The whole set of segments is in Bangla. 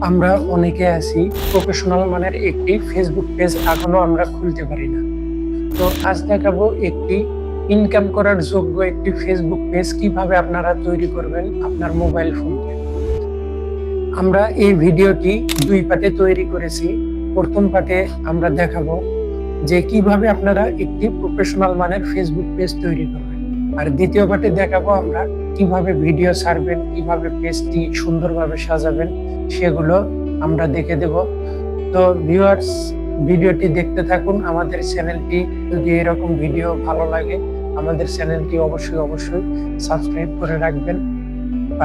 আমরা অনেকে আছি প্রফেশনাল মানের একটি ফেসবুক পেজ এখনো আমরা খুলতে পারি না। তো আজ দেখাবো একটি ইনকাম করার যোগ্য একটি ফেসবুক পেজ কিভাবে আপনারা তৈরি করবেন আপনার মোবাইল ফোন থেকে। আমরা এই ভিডিওটি দুই পার্টে তৈরি করেছি। প্রথম পার্টে আমরা দেখাবো যে কিভাবে আপনারা একটি প্রফেশনাল মানের ফেসবুক পেজ তৈরি করবেন, আর দ্বিতীয় পার্টে দেখাবো আমরা কিভাবে ভিডিও ছাড়বেন, কিভাবে পেজটি সুন্দরভাবে সাজাবেন, সেগুলো আমরা দেখে দেব। তো ভিউয়ার্স, ভিডিওটি দেখতে থাকুন। আমাদের চ্যানেলটি যদি এরকম ভিডিও ভালো লাগে আমাদের চ্যানেলটি অবশ্যই সাবস্ক্রাইব করে রাখবেন,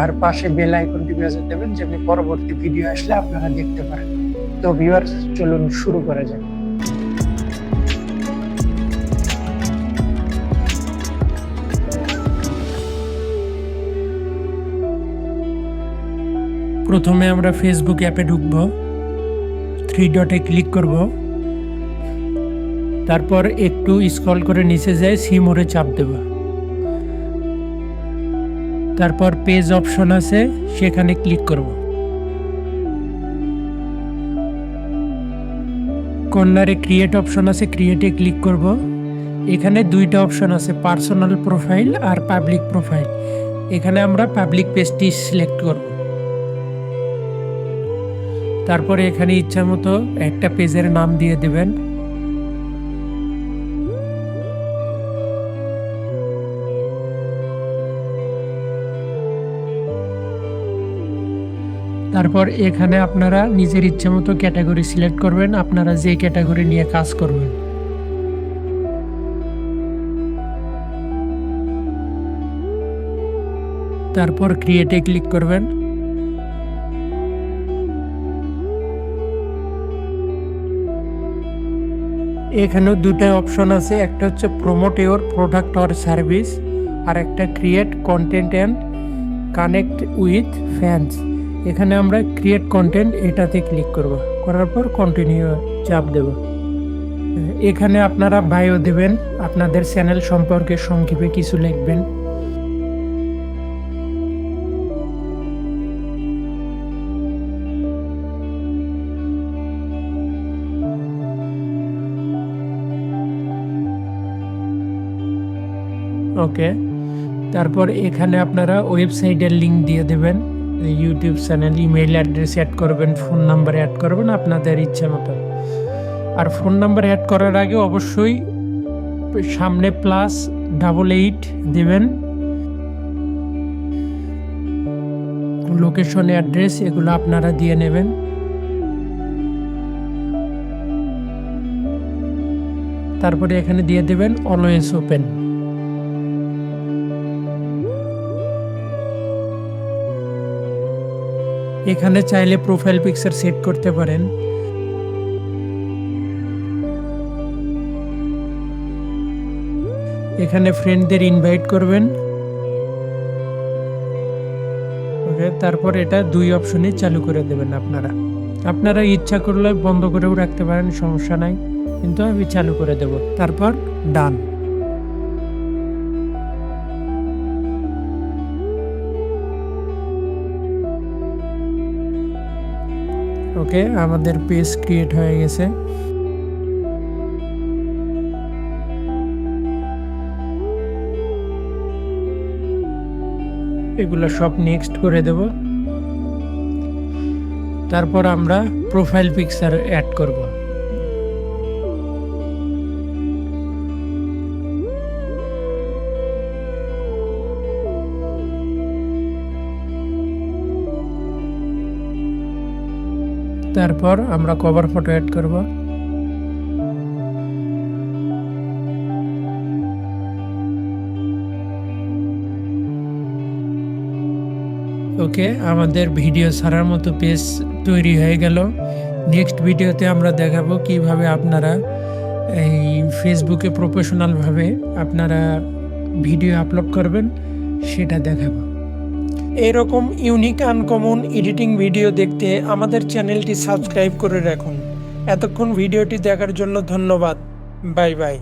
আর পাশে বেল আইকনটি বেজে দেবেন যেন পরবর্তী ভিডিও আসলে আপনারা দেখতে পারেন। তো ভিউয়ার্স, চলুন শুরু করা যাক। প্রথমে আমরা ফেসবুক অ্যাপে ঢুকব, 3 ডটে ক্লিক করব, তারপর একটু স্ক্রল করে নিচে যায় সি মোড়ে চাপ দেব, তারপর পেজ অপশন আছে সেখানে ক্লিক করব। কর্নারে ক্রিয়েট অপশন আছে, ক্রিয়েটে ক্লিক করব। এখানে দুইটা অপশন আছে, পার্সোনাল প্রোফাইল আর পাবলিক প্রোফাইল। এখানে আমরা পাবলিক পেজটি সিলেক্ট করব। তারপরে এখানে ইচ্ছা মতো একটা পেজের নাম দিয়ে দেবেন। তারপর এখানে আপনারা নিজের ইচ্ছে মতো ক্যাটাগরি সিলেক্ট করবেন, আপনারা যে ক্যাটাগরি নিয়ে কাজ করবেন। তারপর ক্রিয়েটে ক্লিক করবেন। এখানেও দুটো অপশন আছে, একটা হচ্ছে promote your product or service, আর একটা create content and connect with fans. এখানে আমরা ক্রিয়েট কন্টেন্ট এটাতে ক্লিক করব, করার পর কন্টিনিউ চাপ দেব। এখানে আপনারা বায়ো দেবেন, আপনাদের চ্যানেল সম্পর্কে সংক্ষেপে কিছু লিখবেন। ওকে, তারপর এখানে আপনারা ওয়েবসাইটের লিঙ্ক দিয়ে দেবেন, YouTube channel, email address add করবেন, ফোন নাম্বার অ্যাড করবেন আপনাদের ইচ্ছা মতো। আর ফোন নাম্বার অ্যাড করার আগে অবশ্যই সামনে +88 দেবেন। লোকেশন, অ্যাড্রেস এগুলো আপনারা দিয়ে নেবেন। তারপরে এখানে দিয়ে দেবেন অলওয়েজ ওপেন। এখানে চাইলে প্রোফাইল পিকচার সেট করতে পারেন। এখানে ফ্রেন্ডদের ইনভাইট করবেন। ওকে, তারপর এটা দুই অপশনে চালু করে দেবেন। আপনারা ইচ্ছা করলে বন্ধ করেও রাখতে পারেন, সমস্যা নাই, কিন্তু আমি চালু করে দেব। তারপর ডান। ওকে, আমাদের পেজ ক্রিয়েট হয়ে গেছে। এগুলো সব নেক্সট করে দেব। তারপর আমরা প্রোফাইল পিকচার অ্যাড করব। তারপর আমরা কভার ফটো অ্যাড করব। ওকে, আমাদের ভিডিও ছাড়ার মতো পেজ তৈরি হয়ে গেল। নেক্সট ভিডিওতে আমরা দেখাবো কিভাবে আপনারা এই ফেসবুকে প্রফেশনালভাবে আপনারা ভিডিও আপলোড করবেন, সেটা দেখাবো। এরকম ইউনিক আনকমন এডিটিং ভিডিও দেখতে আমাদের চ্যানেলটি সাবস্ক্রাইব করে রাখুন। এতক্ষণ ভিডিওটি দেখার জন্য ধন্যবাদ। Bye bye.